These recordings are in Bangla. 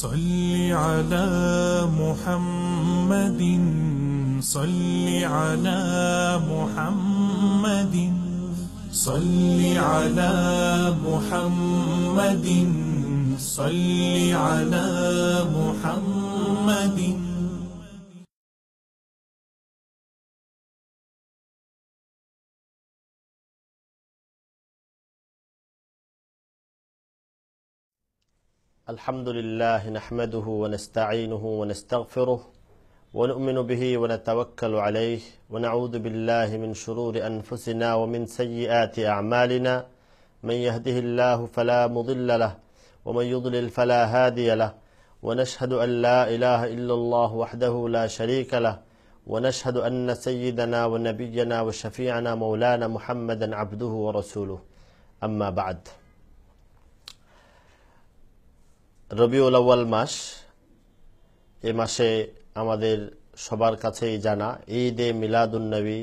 صل على محمد صل على محمد صل على محمد صل على محمد الحمد لله نحمده ونستعينه ونستغفره ونؤمن به ونتوكل عليه ونعوذ بالله من شرور أنفسنا ومن سيئات أعمالنا من يهده الله فلا مضل له ومن يضلل فلا هادي له ونشهد أن لا إله إلا الله وحده لا شريك له ونشهد أن سيدنا ونبينا وشفيعنا مولانا محمدا عبده ورسوله أما بعد রবিউল আউয়াল মাস, এই মাসে আমাদের সবার কাছেই জানা ঈদে মিলাদুন নবী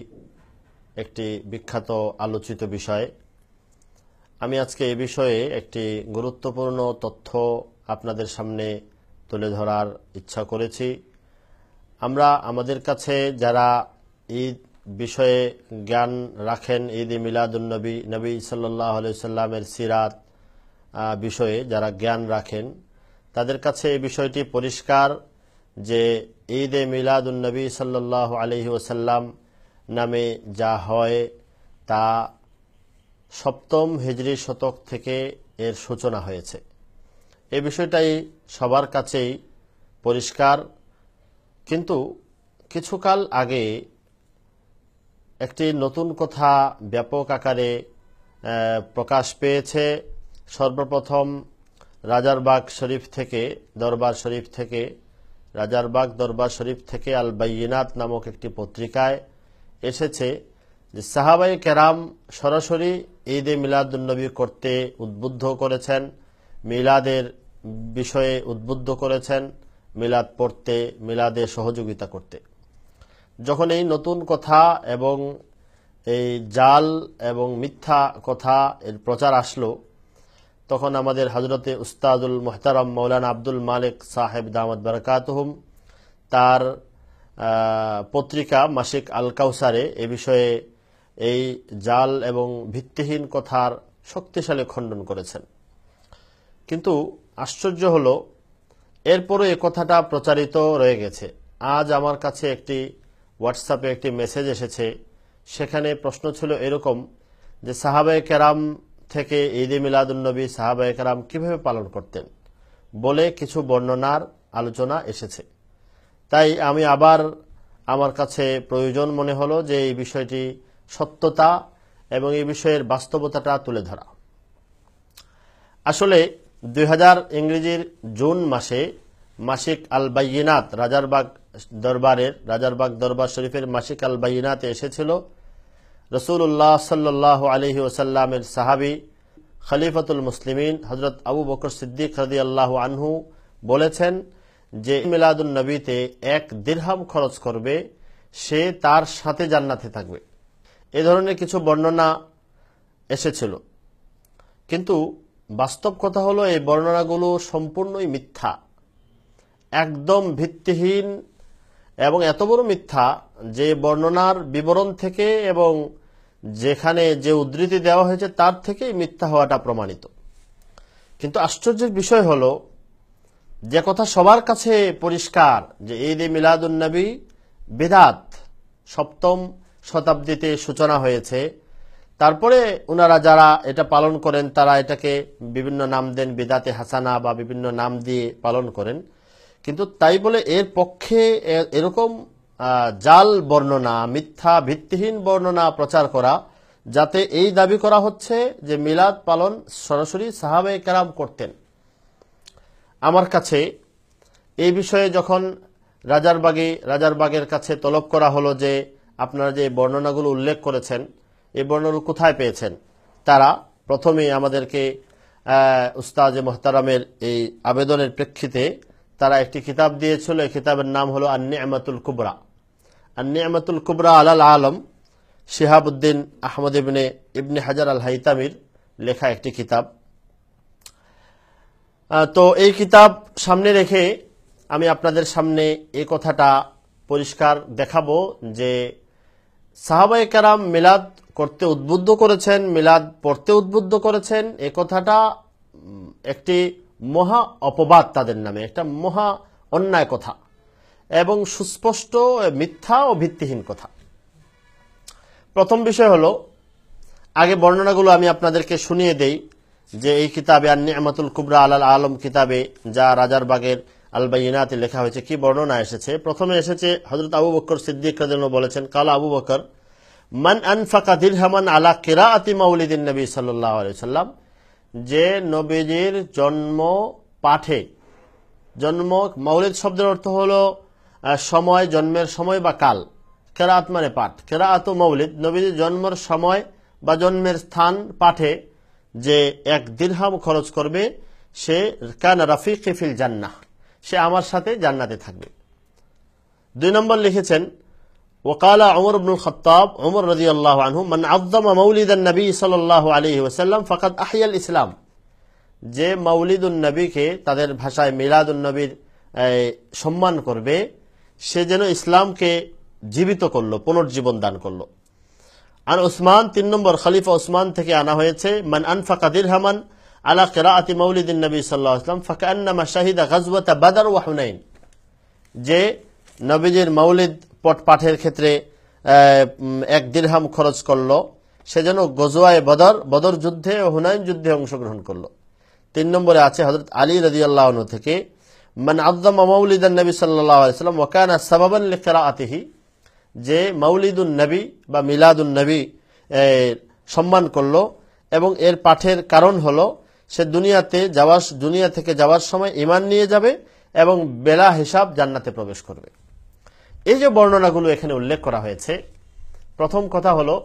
একটি বিখ্যাত আলোচিত বিষয়। আমি আজকে এই বিষয়ে একটি গুরুত্বপূর্ণ তথ্য আপনাদের সামনে তুলে ধরার ইচ্ছা করেছি। আমরা আমাদের কাছে যারা ঈদ বিষয়ে জ্ঞান রাখেন, ঈদে মিলাদুন নবী, নবী সাল্লাল্লাহু আলাইহি সাল্লামের সিরাত বিষয়ে যারা জ্ঞান রাখেন, তাদের কাছে এই বিষয়টি পরিষ্কার যে ঈদে মিলাদুন নবী সাল্লাল্লাহু আলাইহি ওয়াসাল্লাম নামে যা হয় তা সপ্তম হিজরি শতক থেকে এর সূচনা হয়েছে। এই বিষয়টাই সবার কাছেই পরিষ্কার। কিন্তু কিছুকাল আগে একটি নতুন কথা ব্যাপক আকারে প্রকাশ পেয়েছে। সর্বপ্রথম রাজারবাগ শরীফ থেকে, দরবার শরীফ থেকে, রাজারবাগ দরবার শরীফ থেকে আল বাইয়িনাত নামক একটি পত্রিকায় এসেছে যে সাহাবায়ে কেরাম সরাসরি ঈদে মিলাদুন নবী করতে উদ্বুদ্ধ করেছেন, মিলাদের বিষয়ে উদ্বুদ্ধ করেছেন, মিলাদ পড়তে, মিলাদে সহযোগিতা করতে। যখন এই নতুন কথা এবং এই জাল এবং মিথ্যা কথা এর প্রচার আসলো, তখন আমাদের হযরতে উস্তাদুল মুহতারাম মাওলানা আব্দুল মালিক সাহেব দামাত বারাকাতুহুম তার পত্রিকা মাসিক আল কাউসারে এ বিষয়ে এই জাল এবং ভিত্তিহীন কথার শক্তিশালী খণ্ডন করেছেন। কিন্তু আশ্চর্য হলো, এরপরও এ কথাটা প্রচারিত রয়ে গেছে। আজ আমার কাছে একটি হোয়াটসঅ্যাপে একটি মেসেজ এসেছে, সেখানে প্রশ্ন ছিল এরকম যে সাহাবায়ে কেরাম থেকে ঈদে মিলাদুন নবী সাহাবায়ে কেরাম কিভাবে পালন করতেন বলে কিছু বর্ণনার আলোচনা এসেছে। তাই আমি আবার আমার কাছে প্রয়োজন মনে হলো যে এই বিষয়টি সত্যতা এবং এই বিষয়ের বাস্তবতাটা তুলে ধরা। আসলে 2000 ইংরেজির জুন মাসে মাসিক আল বাইয়িনাত রাজারবাগ দরবার শরীফের মাসিক আল বাইয়িনাতে এসেছিল রাসূলুল্লাহ সাল্লাল্লাহু আলাইহি ওয়াসাল্লামের সাহাবী খলিফাতুল মুসলিমিন হযরত আবু বকর সিদ্দিক রাদিয়াল্লাহু আনহু বলেছেন যে মিলাদুন নবীতে 1 দিরহাম খরচ করবে, সে তার সাথে জান্নাতে থাকবে। এই ধরনের কিছু বর্ণনা এসেছিল। কিন্তু বাস্তব কথা হলো এই বর্ণনাগুলো সম্পূর্ণই মিথ্যা, একদম ভিত্তিহীন এবং এত বড় মিথ্যা যে বর্ণনার বিবরণ থেকে এবং যেখানে যে উদ্ধৃতি দেওয়া হয়েছে তার থেকেই মিথ্যা হওয়াটা প্রমাণিত। কিন্তু আশ্চর্যের বিষয় হলো, যে কথা সবার কাছে পরিষ্কার যে ঈদে মিলাদুন নবী বিদআত, সপ্তম শতাব্দীতে সূচনা হয়েছে, তারপরে ওনারা যারা এটা পালন করেন তারা এটাকে বিভিন্ন নাম দেন, বিদআতে হাসানা বা বিভিন্ন নাম দিয়ে পালন করেন। কিন্তু তাই বলে এর পক্ষে এরকম জাল বর্ণনা, মিথ্যা ভিত্তিহীন বর্ণনা প্রচার করা, যাতে এই দাবি করা হচ্ছে যে মিলাদ পালন সরাসরি সাহাবায়ে কেরাম করতেন। আমার কাছে এই বিষয়ে যখন রাজারবাগের কাছে তলব করা হলো যে আপনারা যে বর্ণনাগুলো উল্লেখ করেছেন এই বর্ণনাগুলো কোথায় পেয়েছেন, তারা প্রথমেই আমাদেরকে উস্তাদ মুহতারামের এই আবেদনের প্রেক্ষিতে তারা একটি কিতাব দিয়েছিল। এই কিতাবের নাম হলো আন-নি'মাতুল কুবরা, আন-নি'মাতুল কুবরা আলাল আলম, শিহাবউদ্দিন আহমদ ইবনে হাজার আল হাইতামির লেখা একটি কিতাব। তো এই কিতাব সামনে রেখে আমি আপনাদের সামনে এই কথাটা পরিষ্কার দেখাবো যে সাহাবায়ে কেরাম মিলাদ করতে উদ্বুদ্ধ করেছেন, মিলাদ পড়তে উদ্বুদ্ধ করেছেন, এই কথাটা একটি মহা অপবাদ তাদের নামে, একটা মহা অন্যায় কথা এবং সুস্পষ্ট মিথ্যা ও ভিত্তিহীন কথা। প্রথম বিষয় হলো, আগে বর্ণনাগুলো আমি আপনাদেরকে শুনিয়ে দেই যে এই কিতাবে আন-নি'মাতুল কুবরা আলাল আলম কিতাবে, যা রাজারবাগের আল বাইয়িনাতে লেখা হয়েছে, কি বর্ণনা এসেছে। প্রথমে এসেছে হযরত আবু বকর সিদ্দিক রাদিয়াল্লাহু বলেছেন, কালা আবু বকর মান আনফাকা দিরহামান আলা কিরাআতি মাউলিদিন নবী সাল্লাল্লাহু আলাইহি ওয়াসাল্লাম, যে নবীজির জন্ম পাঠে, জন্ম মাউলিদ শব্দের অর্থ হলো সময়, জন্মের সময় বা কাল, কিরাআত মানে পাঠ, কিরাআত মাউলিদ, নবীজির জন্মের সময় বা জন্মের স্থান পাঠে যে 1 দিরহাম খরচ করবে, সে কানা রাফিকি ফিল জান্নাহ, সে আমার সাথে জান্নাতে থাকবে। 2 নম্বর লিখেছেন, ওয়াকালা উমর ইবনুল খাত্তাব, উমর রাদিয়াল্লাহু আনহু, মান আযযামা মাউলিদান নবী সাল্লাল্লাহু আলাইহি ওয়াসাল্লাম ফাকাদ আহইয়াল ইসলাম, যে মাউলিদুন নবীকে, তাদের ভাষায় মিলাদুন নবীর সম্মান করবে, সে যেন ইসলামকে জীবিত করলো, পুনর্জীবন দান করলো। আর উসমান, 3 নম্বর খলিফা উসমান থেকে আনা হয়েছে, মান আনফাকা দিরহামান আলা কিরাআতি মাউলিদিন নবী সাল্লাল্লাহু আলাইহি ওয়াসাল্লাম ফাকান্নামা শাহিদা গাজওয়াতা বদর ওয়া হুনাইন, যে নবীজির মাউলিদ পাঠের ক্ষেত্রে 1 দিরহাম খরচ করলো, সে যেন গজওয়ায়ে বদর যুদ্ধে ও হুনাইন যুদ্ধে অংশগ্রহণ করলো। 3 নম্বরে আছে হযরত আলী রাদিয়াল্লাহু আনহু থেকে, মান আযযামা মাউলিদান নবী সাল্লাল্লাহু আলাইহি ওয়াসাল্লাম ওয়া কানা সাবাবান লিকিরাআতিহি, যে মাউলিদুন নবী বা মিলাদুন নবী সম্মান করলো এবং এর পাঠের কারণ হলো সে দুনিয়া থেকে যাওয়ার সময় ঈমান নিয়ে যাবে এবং বেলা হিসাব জান্নাতে প্রবেশ করবে। এই যে বর্ণনাগুলো এখানে উল্লেখ করা হয়েছে, প্রথম কথা হলো,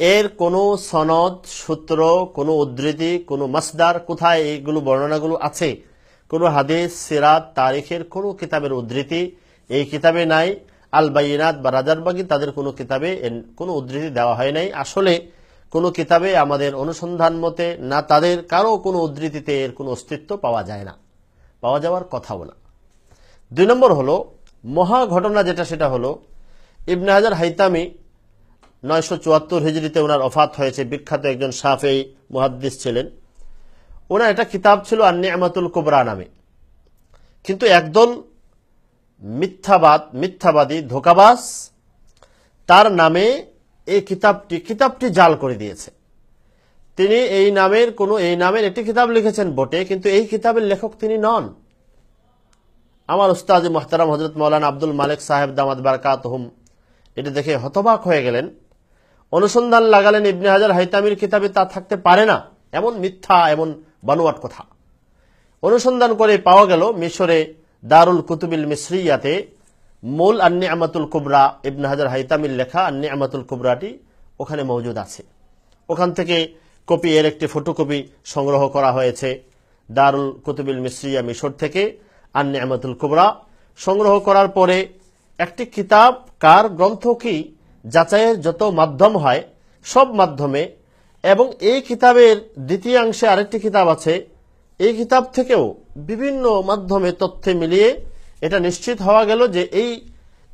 এর কোনো সনদ, সূত্র, কোনো উদ্ধৃতি, কোনো মাসদার, কোথায় এইগুলো বর্ণনাগুলো আছে, কোনো হাদিস, সিরাত, তারিখের কোনো কিতাবের উদ্ধৃতি এই কিতাবে নাই। আল বাইয়িনাত বা রাজারবাগী, তাদের কোনো কিতাবে কোনো উদ্ধৃতি দেওয়া হয় নাই। আসলে কোনো কিতাবে আমাদের অনুসন্ধান মতে না, তাদের কারো কোনো উদ্ধৃতিতে এর কোনো অস্তিত্ব পাওয়া যায় না, পাওয়া যাওয়ার কথাও না। 2 নম্বর হলো, মহা ঘটনা যেটা, সেটা হলো ইবনে হাজার হাইতামি 974 হিজরিতে ওনার ওফাত হয়েছে, বিখ্যাত একজন শাফেঈ মুহাদ্দিস ছিলেন। ওনার একটা কিতাব ছিল আন-নি'মাতুল কুবরা নামে, কিন্তু একদল মিথ্যাবাদী, ধোঁকাবাজ তার নামে এই কিতাবটি জাল করে দিয়েছে। তিনি এই নামের একটি কিতাব লিখেছেন বটে, কিন্তু এই কিতাবের লেখক তিনি নন। আমার উস্তাদ মুহতারাম হযরত মাওলানা আব্দুল মালিক সাহেব দামাত বারাকাতুহুম এটা দেখে হতবাক হয়ে গেলেন। অনুসন্ধান লাগালেন, ইবনে হাজার হাইতামির কিতাবে তা থাকতে পারে না, এমন মিথ্যা, এমন বানোয়াট কথা। অনুসন্ধান করে পাওয়া গেল মিশরে দারুল কুতুবিল মিসরিয়াতে মূল আন-নি'মাতুল কুবরা, ইবনে হাজার হাইতামির লেখা আন-নি'মাতুল কুবরাটি ওখানে মজুদ আছে। ওখান থেকে কপি, এর একটি ফটোকপি সংগ্রহ করা হয়েছে দারুল কুতুবিল মিসরিয়া মিশর থেকে। আন-নি'মাতুল কুবরা সংগ্রহ করার পরে একটি কিতাব কার গ্রন্থ কি যাচাইয়ের যত মাধ্যম হয়, সব মাধ্যমে, এবং এই কিতাবের দ্বিতীয়াংশে আরেকটি কিতাব আছে, এই কিতাব থেকেও বিভিন্ন মাধ্যমে তথ্য মিলিয়ে এটা নিশ্চিত হওয়া গেল যে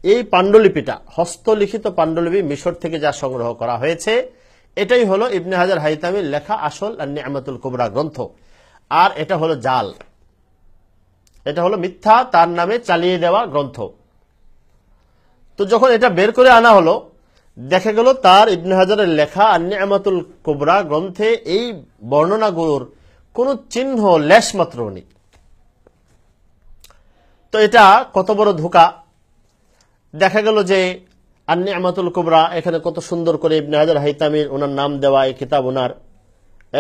এই পাণ্ডুলিপিটা, হস্তলিখিত পাণ্ডুলিপি মিশর থেকে যা সংগ্রহ করা হয়েছে, এটাই হলো ইবনে হাজার হাইতামির লেখা আসল আন-নি'মাতুল কুবরা গ্রন্থ। আর এটা হলো জাল, এটা হলো মিথ্যা, তার নামে চালিয়ে দেওয়া গ্রন্থ। তো যখন এটা বের করে আনা হলো, দেখা গেল তার ইবনে হাজারের লেখা আন-নি'মাতুল কুবরা গ্রন্থে এই বর্ণনাগুলোর কোনো চিহ্ন লেশ মাত্র নেই। তো এটা কত বড় ধোঁকা! দেখা গেল যে আন-নি'মাতুল কুবরা, এখানে কত সুন্দর করে ইবনে হাজার হাইতামির ওনার নাম দেওয়া এই কিতাব ওনার,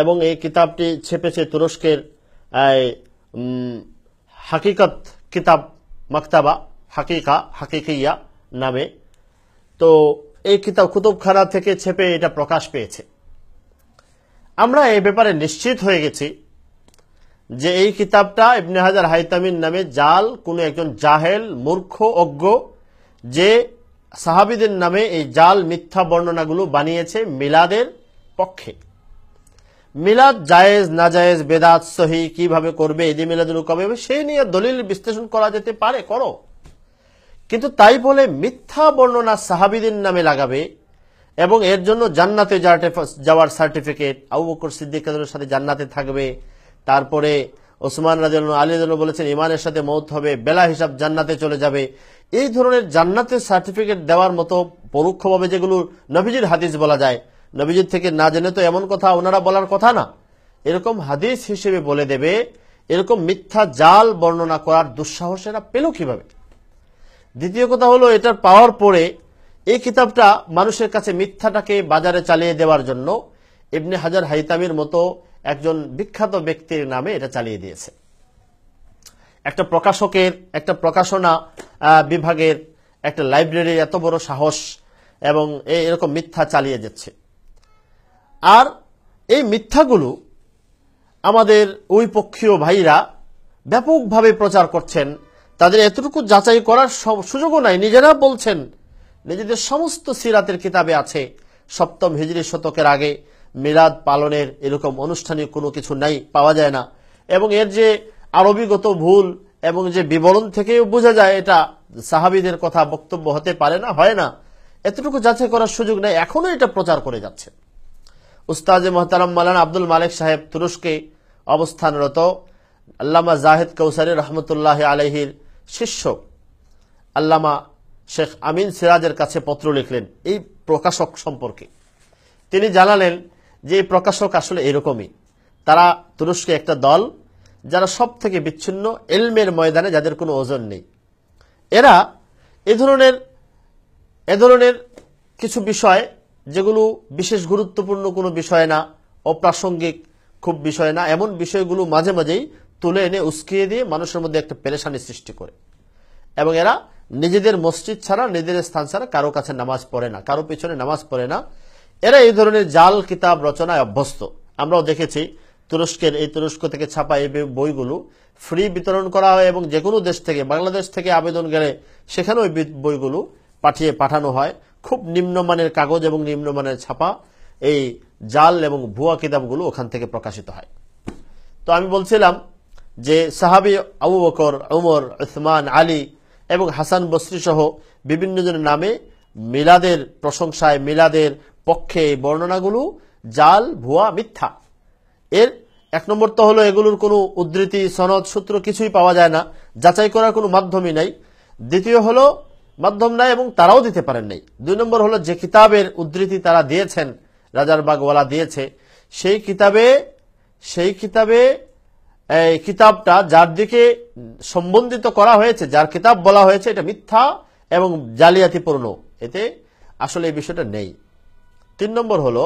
এবং এই কিতাবটি ছেপেছে তুরস্কের হাকিকত কিতাব মাকতাবা হাকিকিয়া নামে। তো এই কিতাব কুতুবখানা থেকে ছেপে এটা প্রকাশ পেয়েছে। আমরা এই ব্যাপারে নিশ্চিত হয়ে গেছি যে এই কিতাবটা ইবনে হাজার হাইতামির নামে জাল, কোন একজন জাহেল, মূর্খ, অজ্ঞ, যে সাহাবীদের নামে এই জাল মিথ্যা বর্ণনাগুলো বানিয়েছে মিলাদের পক্ষে। মিলাদ জায়েজ না জায়েজ, বেদাত সহি, কিভাবে করবে, ঈদে মিলাদুল কবে হবে, সেই নিয়ে দলিল বিশ্লেষণ করা যেতে পারে, করো। কিন্তু তাই বলে মিথ্যা বর্ণনা সাহাবীদের নামে লাগাবে এবং এর জন্য জান্নাতে যাওয়ার সার্টিফিকেট, আবু বকর সিদ্দিক রাদিয়াল্লাহু সাথে জান্নাতে থাকবে, তারপরে ওসমান রাদিয়াল্লাহু আলী রাদিয়াল্লাহু বলেছেন ইমানের সাথে মওত হবে, বেলা হিসাব জান্নাতে চলে যাবে, এই ধরনের জান্নাতের সার্টিফিকেট দেওয়ার মতো পরোক্ষভাবে যেগুলো নবীজির হাদিস বলা যায়, নবীজির থেকে না জেনে তো এমন কথা ওনারা বলার কথা না, এরকম হাদিস হিসেবে বলে দেবে, এরকম মিথ্যা জাল বর্ণনা করার দুঃসাহস এরা পেল কিভাবে? দ্বিতীয় কথা হলো, এটার পাওয়ার পরে এই কিতাবটা মানুষের কাছে মিথ্যাটাকে বাজারে চালিয়ে দেওয়ার জন্য ইবনে হাজার হাইতামির মতো একজন বিখ্যাত ব্যক্তির নামে এটা চালিয়ে দিয়েছে। একটা প্রকাশকের, একটা প্রকাশনা বিভাগের, একটা লাইব্রেরির এত বড় সাহস এবং এরকম মিথ্যা চালিয়ে যাচ্ছে। আর এই মিথ্যাগুলো আমাদের ওই পক্ষীয় ভাইরা ব্যাপকভাবে প্রচার করছেন, তাদের এতটুকু যাচাই করার সুযোগও নাই। নিজেরা বলছেন, নিজেদের সমস্ত সিরাতের কিতাবে আছে 7ম হিজরি শতকের আগে মিলাদ পালনের এরকম আনুষ্ঠানিক কোনো কিছু নাই, পাওয়া যায় না। এবং এর যে আরবিগত ভুল এবং যে বিবরণ থেকেও বোঝা যায় এটা সাহাবীদের কথা বক্তব্য হতে পারে না, হয় না, এতটুকু যাচাই করার সুযোগ নেই, এখনো এটা প্রচার করে যাচ্ছে। উস্তাজে মুহতারাম মাওলানা আব্দুল মালিক সাহেব তুরস্কে অবস্থানরত আল্লামা জাহিদ কৌসারী রহমতুল্লাহ আলাইহির শিষ্য আল্লামা শেখ আমিন সিরাজের কাছে পত্র লিখলেন এই প্রকাশক সম্পর্কে। তিনি জানালেন যে এই প্রকাশক আসলে এরকমই, তারা তুরস্কে একটা দল যারা সব থেকে বিচ্ছিন্ন, ইলমের ময়দানে যাদের কোনো ওজন নেই। এরা এ ধরনের কিছু বিষয় যেগুলো বিশেষ গুরুত্বপূর্ণ কোনো বিষয় না, অপ্রাসঙ্গিক খুব বিষয় না, এমন বিষয়গুলো মাঝে মাঝেই তুলে এনে উস্কিয়ে দিয়ে মানুষের মধ্যে একটা পেরেশানি সৃষ্টি করে। এবং এরা নিজেদের মসজিদ ছাড়া, নিজেদের স্থান ছাড়া কারো কাছে নামাজ পড়ে না, কারো পিছনে নামাজ পড়ে না। এরা এই ধরনের জাল কিতাব রচনায় অভ্যস্ত। আমরাও দেখেছি তুরস্ক থেকে ছাপা এই বইগুলো ফ্রি বিতরণ করা হয় এবং যে কোনো দেশ থেকে, বাংলাদেশ থেকে আবেদন গেলে সেখানেও ওই বইগুলো পাঠানো হয়। খুব নিম্নমানের কাগজ এবং নিম্নমানের ছাপা এই জাল এবং ভুয়া কিতাবগুলো ওখান থেকে প্রকাশিত হয়। তো আমি বলছিলাম যে সাহাবী আবু বকর, উমর, উসমান, আলী এবং হাসান বসরি সহ বিভিন্ন জনের নামে মিলাদের প্রশংসায়, মিলাদের পক্ষে এই বর্ণনাগুলো জাল, ভুয়া, মিথ্যা। এর এক নম্বর তো হলো এগুলোর কোনো উদ্ধৃতি, সনদ, সূত্র কিছুই পাওয়া যায় না, যাচাই করার কোনো মাধ্যমই নাই। দ্বিতীয় হলো মাধ্যম নাই এবং তারাও দিতে পারেন নাই। 2 নম্বর হলো যে কিতাবের উদ্ধৃতি তারা দিয়েছেন, রাজারবাগওয়ালা দিয়েছে, সেই কিতাবটা যার দিকে সম্বন্ধিত করা হয়েছে, যার কিতাব বলা হয়েছে, এটা মিথ্যা এবং জালিয়াতিপূর্ণ, এতে আসলে এই বিষয়টা নেই। 3 নম্বর হলো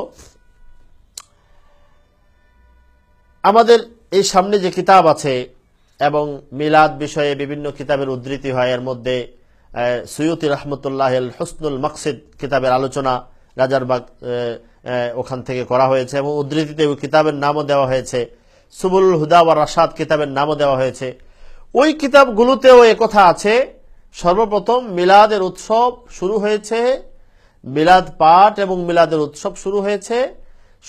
আমাদের এই সামনে যে কিতাব আছে এবং মিলাদ বিষয়ে বিভিন্ন কিতাবের উদ্ধৃতি হয়, এর মধ্যে সুয়ুতি রহমতুল্লাহ হুসনুল মকসিদ কিতাবের আলোচনা রাজারবাগ ওখান থেকে করা হয়েছে এবং উদ্ধৃতিতে ওই কিতাবের নামও দেওয়া হয়েছে, সুবুল হুদা ওয়া রাশাদ কিতাবের নামও দেওয়া হয়েছে। ওই কিতাবগুলোতেও একথা আছে, সর্বপ্রথম মিলাদের উৎসব শুরু হয়েছে, মিলাদ পাঠ এবং মিলাদের উৎসব শুরু হয়েছে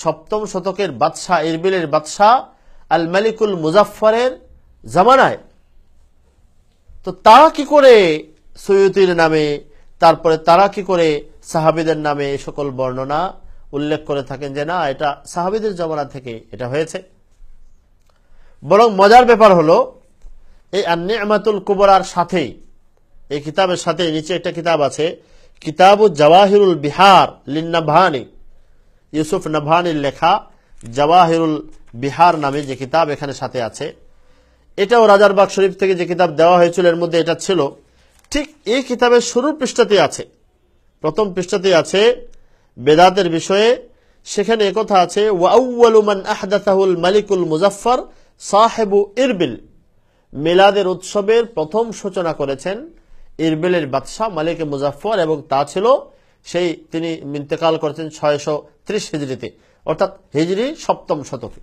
7ম শতকের বাদশাহ, ইরবিলের বাদশাহ আল মালিকুল মুজাফফরের জামানায়। তো তারা কি করে সৈয়দীর নামে, তারপরে তারা কি করে সাহাবীদের নামে এই সকল বর্ণনা উল্লেখ করে থাকেন যে না, এটা সাহাবীদের জামানা থেকে এটা হয়েছে। বরং মজার ব্যাপার হলো এই আন-নি'মাতুল কুবরার সাথেই, এই কিতাবের সাথে নিচে একটা কিতাব আছে, কিতাবু জাওয়াহিরুল বিহার লিন-নাবহানি, ইউসুফ নাবহানির লেখা জাওয়াহিরুল বিহার নামে যে কিতাব এখানে সাথে আছে। এটাও রাজারবাগ শরীফ থেকে যে কিতাব দেওয়া হয়েছিল এর মধ্যে এটা ছিল। ঠিক এই কিতাবের শুরুর পৃষ্ঠাতে আছে, প্রথম পৃষ্ঠাতে আছে বেদাতের বিষয়ে। সেখানে একথা আছে, ওয়া আউয়ালু মান আহদাথাহুল মালিকুল মুজাফফর সাহেবু ইরবিল, মিলাদের উৎসবের প্রথম সূচনা করেছেন ইরবিলের বাদশাহ মালিক মুজাফফর, এবং তা ছিল তিনি ইন্তেকাল করেছেন 630 হিজরিতে, অর্থাৎ হিজরি 7ম শতকে।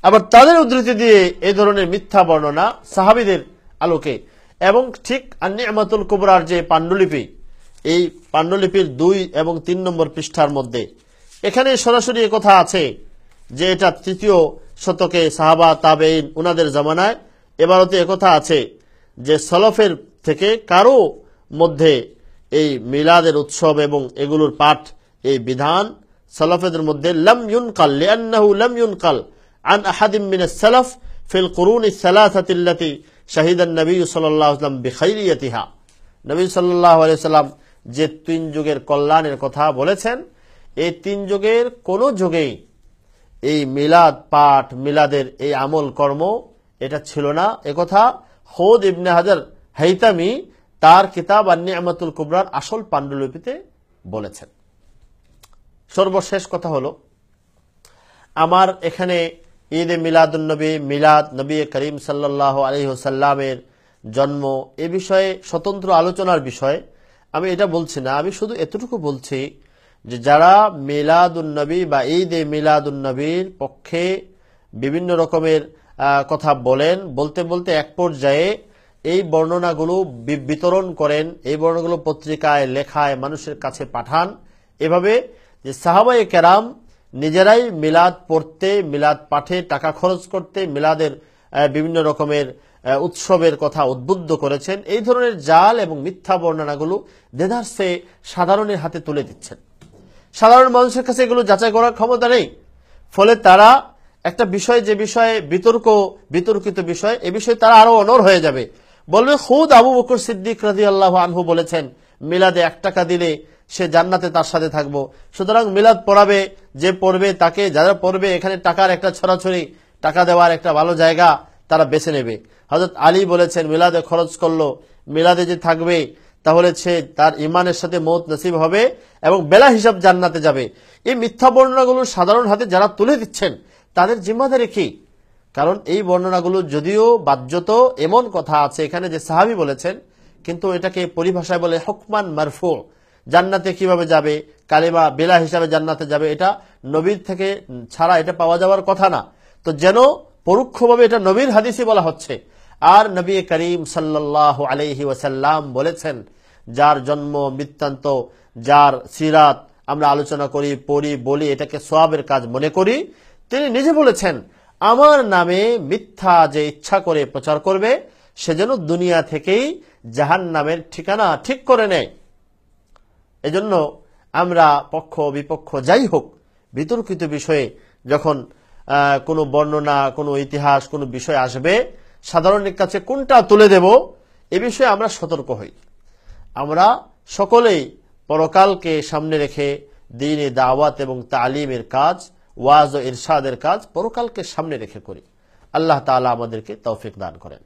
আবার তাদের উদ্ধৃতি দিয়ে এই ধরনের মিথ্যা বর্ণনা সাহাবীদের আলোকে, এবং ঠিক আন-নি'মাতুল কুবরার যে পাণ্ডুলিপি, এই পাণ্ডুলিপির 2 এবং 3 নম্বর পৃষ্ঠার মধ্যে এখানে সরাসরি কথা আছে যে এটা 3য় শতকে সাহাবা তাবেঈন উনাদের জামানায়। এবারতে একথা আছে যে সলফের থেকে কারো মধ্যে এই মিলাদের উৎসব এবং এগুলোর পাঠ এই বিধান সলফেদের মধ্যে লাম ইউনকাল লিআন্নাহু লাম ইউনকাল আন আহাদিম মিনাস সালাফ ফিল কুরুনি সালাসাতি আল্লাতি শাহিদান নবী সাল্লাল্লাহু আলাইহি ওয়াসাল্লাম বিখাইরিয়াতিহা। নবী সাল্লাল্লাহু আলাইহি ওয়াসাল্লাম যে 3 যুগের কল্যাণের কথা বলেছেন, এই 3 যুগের কোন যুগেই এই মিলাদ পাঠ মিলাদের এই আমল কর্ম এটা ছিল না। একথা খোদ ইবনে হাজার হাইতামি তার কিতাব আন-নি'মাতুল কুবরার আসল পাণ্ডুলিপিতে বলেছেন। সর্বশেষ কথা হলো, আমার এখানে ঈদে মিলাদুন্নবী, মিলাদ নবী করিম সাল্লাল্লাহু আলাইহি ওয়াসাল্লামের জন্ম এ বিষয়ে স্বতন্ত্র আলোচনার বিষয় আমি এটা বলছি না। আমি শুধু এতটুকু বলছি যে যারা মিলাদুন্নবী বা ঈদে মিলাদুন্নবীর পক্ষে বিভিন্ন রকমের কথা বলেন, বলতে বলতে এক পর্যায়ে এই বর্ণনাগুলো বিতরণ করেন, এই বর্ণনাগুলো পত্রিকায় লেখায় মানুষের কাছে পাঠান, এভাবে যে সাহাবায়ে কেরাম নিজেরাই মিলাদ পড়তে, মিলাদ পাঠে টাকা খরচ করতে, মিলাদের বিভিন্ন রকমের উৎসবের কথা উদ্বুদ্ধ করেছেন। এই ধরনের জাল এবং মিথ্যা বর্ণনাগুলো দেদারসে সাধারণের হাতে তুলে দিচ্ছেন। সাধারণ মানুষের কাছে এগুলো যাচাই করার ক্ষমতা নেই। ফলে তারা একটা বিষয়, যে বিষয়ে বিতর্কিত বিষয়, এ বিষয়ে তারা আরো অনড় হয়ে যাবে। বলবে খুদ আবু বকর সিদ্দিক রাদিয়াল্লাহু আনহু বলেছেন মিলাদে 1 টাকা দিলে সে জান্নাতে তার সাথে থাকবো। সুতরাং মিলাদ পড়াবে, যে পড়বে তাকে, যারা পড়বে এখানে টাকার একটা ছড়াছড়ি, টাকা দেওয়ার একটা ভালো জায়গা তারা বেছে নেবে। হযরত আলী বলেছেন মিলাদে খরচ করলো, মিলাদে যে থাকবে তাহলে সে তার ইমানের সাথে মওত নসিব হবে এবং বেলা হিসাব জান্নাতে যাবে। এই মিথ্যা বর্ণনাগুলো সাধারণ হাতে যারা তুলে দিচ্ছেন তাদের জিম্মাদারি কি? কারণ এই বর্ণনাগুলো যদিও বাহ্যত এমন কথা আছে এখানে যে সাহাবী বলেছেন, কিন্তু এটাকে পরিভাষায় বলে হুকমান মারফু। জান্নাতে কিভাবে যাবে, কালিমা বেলা হিসাবে জান্নাতে যাবে, এটা নবীর থেকে ছাড়া এটা পাওয়া যাওয়ার কথা না। তো যেন পরোক্ষভাবে এটা নবীর হাদিসই বলা হচ্ছে। আর নবী করিম সাল্লাল্লাহু আলাইহি ওয়াসাল্লাম বলেছেন, যার জন্ম বৃত্তান্ত, যার সিরাত আমরা আলোচনা করি, পড়ি, বলি, এটাকে সওয়াবের কাজ মনে করি, তিনি নিজে বলেছেন আমার নামে মিথ্যা যে ইচ্ছা করে প্রচার করবে সে যেন দুনিয়া থেকেই জাহান্নামের ঠিকানা ঠিক করে নেয়। এজন্য আমরা পক্ষ বিপক্ষ যাই হোক, বিতর্কিত বিষয়ে যখন কোনো বর্ণনা, কোনো ইতিহাস, কোনো বিষয় আসবে, সাধারণের কাছে কোনটা তুলে দেব এ বিষয়ে আমরা সতর্ক হই। আমরা সকলেই পরকালকে সামনে রেখে দ্বীনে দাওয়াত এবং তালিমের কাজ, ওয়াজ ও ইরশাদের কাজ পরকালকে সামনে রেখে করি। আল্লাহ তাআলা আমাদেরকে তৌফিক দান করেন।